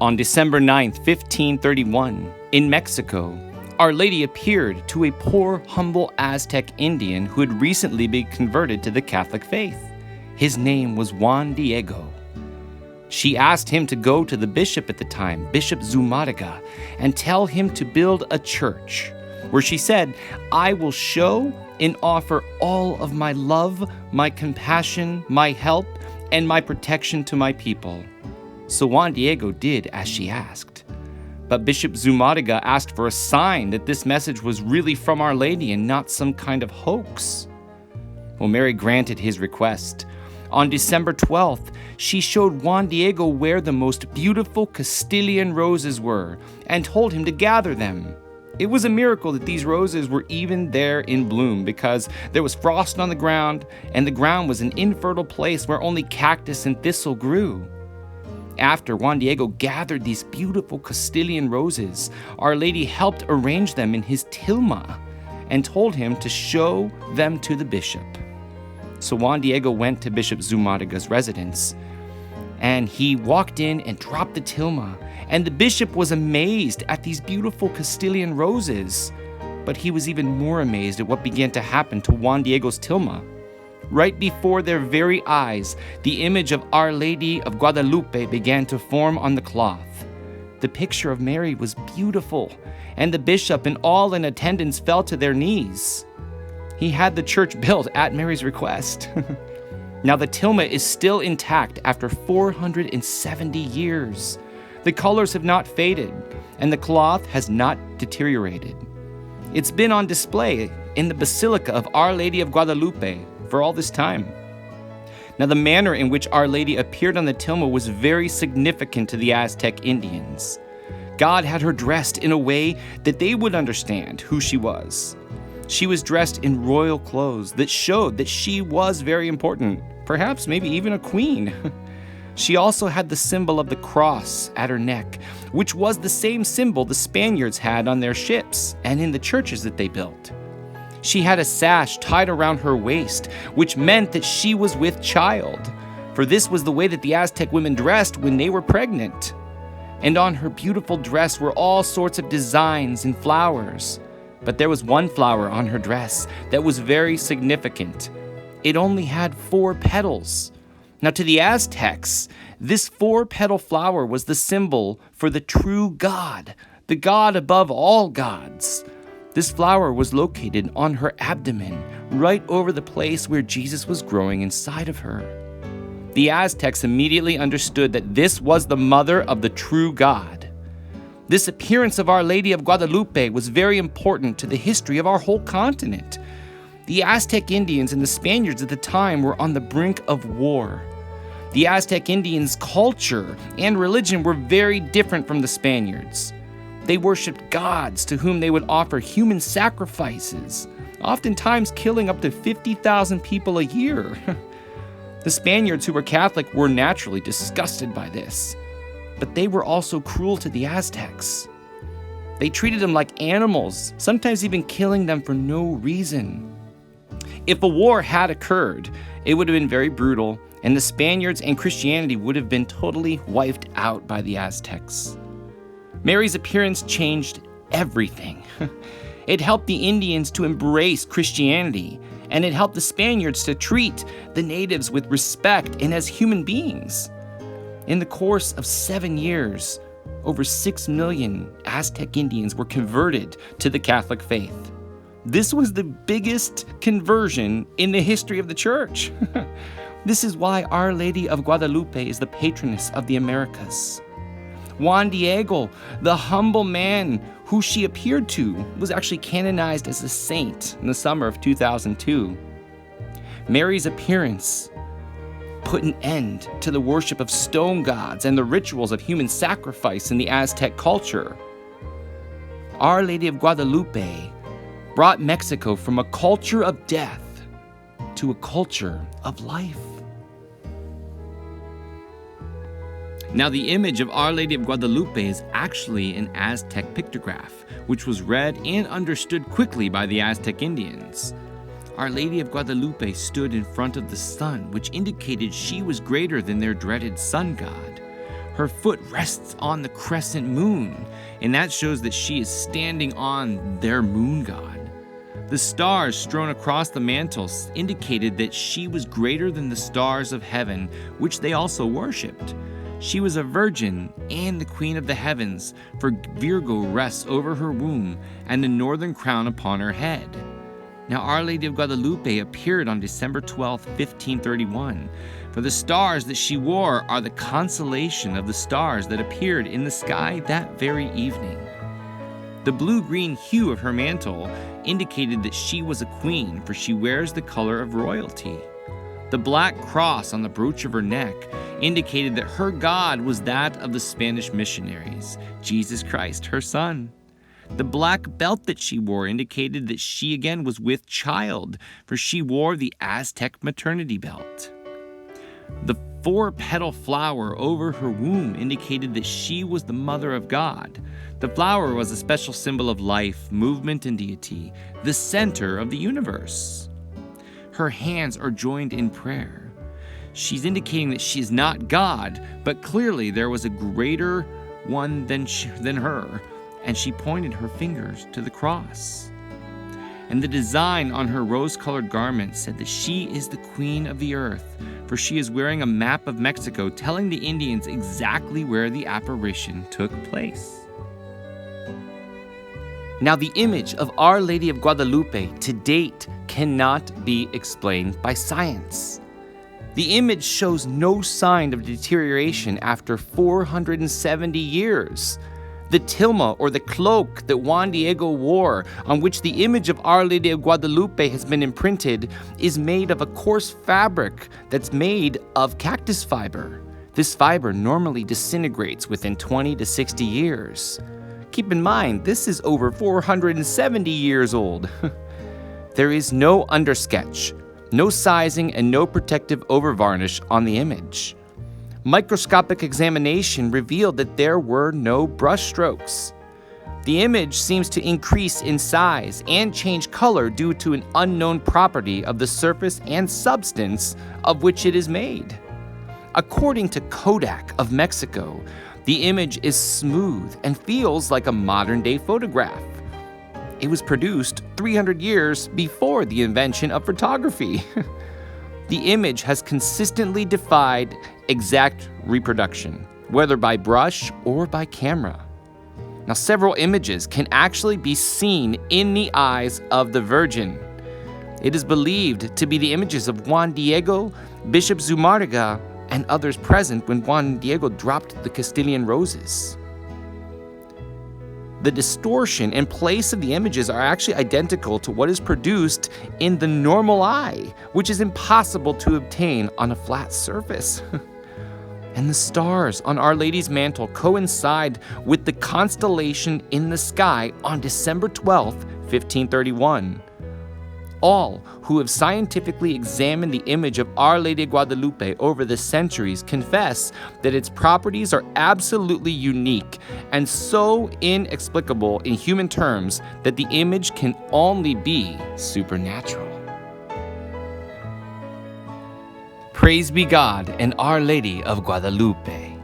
On December 9th, 1531, in Mexico, Our Lady appeared to a poor, humble Aztec Indian who had recently been converted to the Catholic faith. His name was Juan Diego. She asked him to go to the bishop at the time, Bishop Zumárraga, and tell him to build a church, where she said, "I will show and offer all of my love, my compassion, my help, and my protection to my people." So Juan Diego did as she asked. But Bishop Zumárraga asked for a sign that this message was really from Our Lady and not some kind of hoax. Well, Mary granted his request. On December 12th, she showed Juan Diego where the most beautiful Castilian roses were and told him to gather them. It was a miracle that these roses were even there in bloom, because there was frost on the ground, and the ground was an infertile place where only cactus and thistle grew. After Juan Diego gathered these beautiful Castilian roses, Our Lady helped arrange them in his tilma and told him to show them to the bishop. So Juan Diego went to Bishop Zumárraga's residence, and he walked in and dropped the tilma, and the bishop was amazed at these beautiful Castilian roses. But he was even more amazed at what began to happen to Juan Diego's tilma. Right before their very eyes, the image of Our Lady of Guadalupe began to form on the cloth. The picture of Mary was beautiful, and the bishop and all in attendance fell to their knees. He had the church built at Mary's request. Now the tilma is still intact after 470 years. The colors have not faded, and the cloth has not deteriorated. It's been on display in the Basilica of Our Lady of Guadalupe for all this time. Now, the manner in which Our Lady appeared on the tilma was very significant to the Aztec Indians. God had her dressed in a way that they would understand who she was. She was dressed in royal clothes that showed that she was very important, perhaps maybe even a queen. She also had the symbol of the cross at her neck, which was the same symbol the Spaniards had on their ships and in the churches that they built. She had a sash tied around her waist, which meant that she was with child, for this was the way that the Aztec women dressed when they were pregnant. And on her beautiful dress were all sorts of designs and flowers. But there was one flower on her dress that was very significant. It only had 4 petals. Now, to the Aztecs, this 4-petal flower was the symbol for the true God, the God above all gods. This flower was located on her abdomen, right over the place where Jesus was growing inside of her. The Aztecs immediately understood that this was the mother of the true God. This appearance of Our Lady of Guadalupe was very important to the history of our whole continent. The Aztec Indians and the Spaniards at the time were on the brink of war. The Aztec Indians' culture and religion were very different from the Spaniards. They worshipped gods to whom they would offer human sacrifices, oftentimes killing up to 50,000 people a year. The Spaniards, who were Catholic, were naturally disgusted by this, but they were also cruel to the Aztecs. They treated them like animals, sometimes even killing them for no reason. If a war had occurred, it would have been very brutal, and the Spaniards and Christianity would have been totally wiped out by the Aztecs. Mary's appearance changed everything. It helped the Indians to embrace Christianity, and it helped the Spaniards to treat the natives with respect and as human beings. In the course of 7 years, over 6 million Aztec Indians were converted to the Catholic faith. This was the biggest conversion in the history of the church. This is why Our Lady of Guadalupe is the patroness of the Americas. Juan Diego, the humble man who she appeared to, was actually canonized as a saint in the summer of 2002. Mary's appearance put an end to the worship of stone gods and the rituals of human sacrifice in the Aztec culture. Our Lady of Guadalupe brought Mexico from a culture of death to a culture of life. Now, the image of Our Lady of Guadalupe is actually an Aztec pictograph, which was read and understood quickly by the Aztec Indians. Our Lady of Guadalupe stood in front of the sun, which indicated she was greater than their dreaded sun god. Her foot rests on the crescent moon, and that shows that she is standing on their moon god. The stars strewn across the mantle indicated that she was greater than the stars of heaven, which they also worshipped. She was a virgin and the queen of the heavens, for Virgo rests over her womb and the northern crown upon her head. Now, Our Lady of Guadalupe appeared on December 12, 1531, for the stars that she wore are the constellation of the stars that appeared in the sky that very evening. The blue-green hue of her mantle indicated that she was a queen, for she wears the color of royalty. The black cross on the brooch of her neck indicated that her god was that of the Spanish missionaries, Jesus Christ, her son. The black belt that she wore indicated that she again was with child, for she wore the Aztec maternity belt. The 4-petal flower over her womb indicated that she was the mother of God. The flower was a special symbol of life, movement, and deity, the center of the universe. Her hands are joined in prayer. She's indicating that she is not God, but clearly there was a greater one than her, and she pointed her fingers to the cross. And the design on her rose-colored garment said that she is the queen of the earth, for she is wearing a map of Mexico telling the Indians exactly where the apparition took place. Now, the image of Our Lady of Guadalupe to date cannot be explained by science. The image shows no sign of deterioration after 470 years. The tilma, or the cloak that Juan Diego wore, on which the image of Our Lady of Guadalupe has been imprinted, is made of a coarse fabric that's made of cactus fiber. This fiber normally disintegrates within 20 to 60 years. Keep in mind, this is over 470 years old. There is no undersketch, no sizing, and no protective overvarnish on the image. Microscopic examination revealed that there were no brush strokes. The image seems to increase in size and change color due to an unknown property of the surface and substance of which it is made. According to Kodak of Mexico, the image is smooth and feels like a modern-day photograph. It was produced 300 years before the invention of photography. The image has consistently defied exact reproduction, whether by brush or by camera. Now, several images can actually be seen in the eyes of the Virgin. It is believed to be the images of Juan Diego, Bishop Zumarraga, and others present when Juan Diego dropped the Castilian roses. The distortion and place of the images are actually identical to what is produced in the normal eye, which is impossible to obtain on a flat surface. And the stars on Our Lady's mantle coincide with the constellation in the sky on December 12, 1531. All who have scientifically examined the image of Our Lady of Guadalupe over the centuries confess that its properties are absolutely unique and so inexplicable in human terms that the image can only be supernatural. Praise be God and Our Lady of Guadalupe.